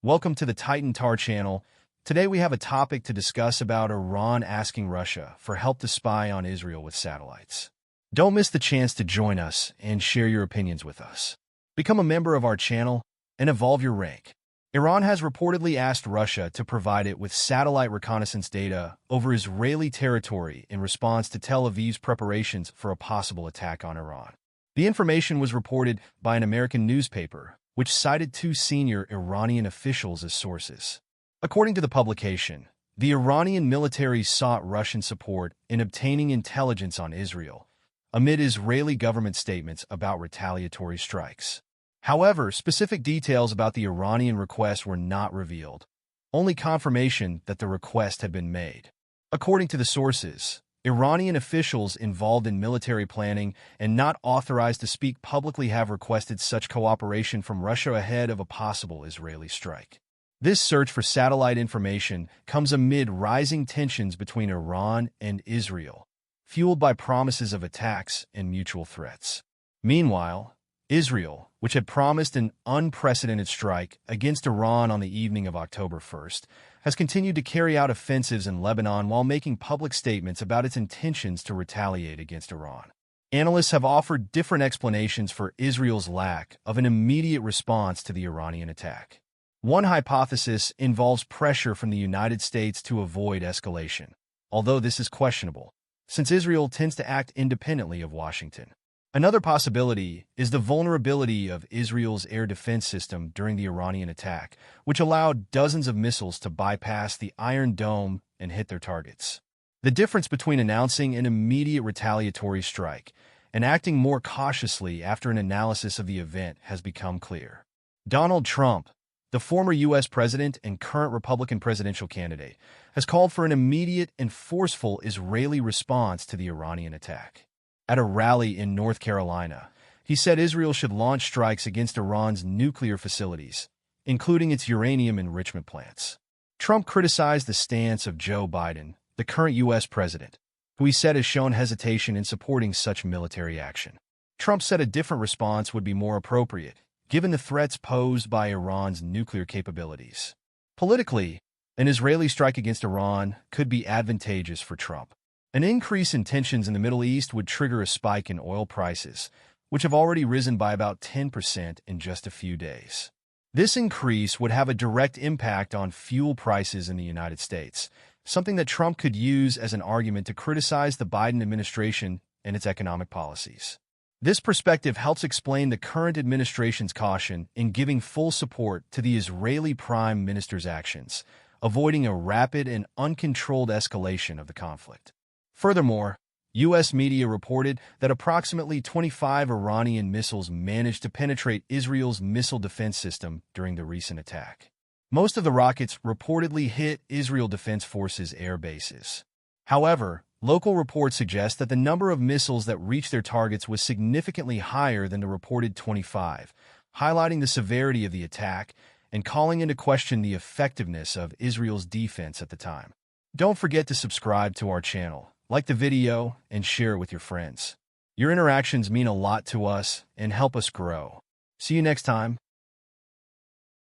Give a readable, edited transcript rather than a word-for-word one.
Welcome to the Titan Tar channel. Today we have a topic to discuss about Iran asking Russia for help to spy on Israel with satellites. Don't miss the chance to join us and share your opinions with us. Become a member of our channel and evolve your rank. Iran has reportedly asked Russia to provide it with satellite reconnaissance data over Israeli territory in response to Tel Aviv's preparations for a possible attack on Iran. The information was reported by an American newspaper, which cited two senior Iranian officials as sources. According to the publication, the Iranian military sought Russian support in obtaining intelligence on Israel, amid Israeli government statements about retaliatory strikes. However, specific details about the Iranian request were not revealed, only confirmation that the request had been made. According to the sources, Iranian officials involved in military planning and not authorized to speak publicly have requested such cooperation from Russia ahead of a possible Israeli strike. This search for satellite information comes amid rising tensions between Iran and Israel, fueled by promises of attacks and mutual threats. Meanwhile, Israel, which had promised an unprecedented strike against Iran on the evening of October 1st, has continued to carry out offensives in Lebanon while making public statements about its intentions to retaliate against Iran. Analysts have offered different explanations for Israel's lack of an immediate response to the Iranian attack. One hypothesis involves pressure from the United States to avoid escalation, although this is questionable, since Israel tends to act independently of Washington. Another possibility is the vulnerability of Israel's air defense system during the Iranian attack, which allowed dozens of missiles to bypass the Iron Dome and hit their targets. The difference between announcing an immediate retaliatory strike and acting more cautiously after an analysis of the event has become clear. Donald Trump, the former U.S. president and current Republican presidential candidate, has called for an immediate and forceful Israeli response to the Iranian attack. At a rally in North Carolina, he said Israel should launch strikes against Iran's nuclear facilities, including its uranium enrichment plants. Trump criticized the stance of Joe Biden, the current U.S. president, who he said has shown hesitation in supporting such military action. Trump said a different response would be more appropriate, given the threats posed by Iran's nuclear capabilities. Politically, an Israeli strike against Iran could be advantageous for Trump. An increase in tensions in the Middle East would trigger a spike in oil prices, which have already risen by about 10% in just a few days. This increase would have a direct impact on fuel prices in the United States, something that Trump could use as an argument to criticize the Biden administration and its economic policies. This perspective helps explain the current administration's caution in giving full support to the Israeli Prime Minister's actions, avoiding a rapid and uncontrolled escalation of the conflict. Furthermore, U.S. media reported that approximately 25 Iranian missiles managed to penetrate Israel's missile defense system during the recent attack. Most of the rockets reportedly hit Israel Defense Forces air bases. However, local reports suggest that the number of missiles that reached their targets was significantly higher than the reported 25, highlighting the severity of the attack and calling into question the effectiveness of Israel's defense at the time. Don't forget to subscribe to our channel. Like the video and share it with your friends. Your interactions mean a lot to us and help us grow. See you next time.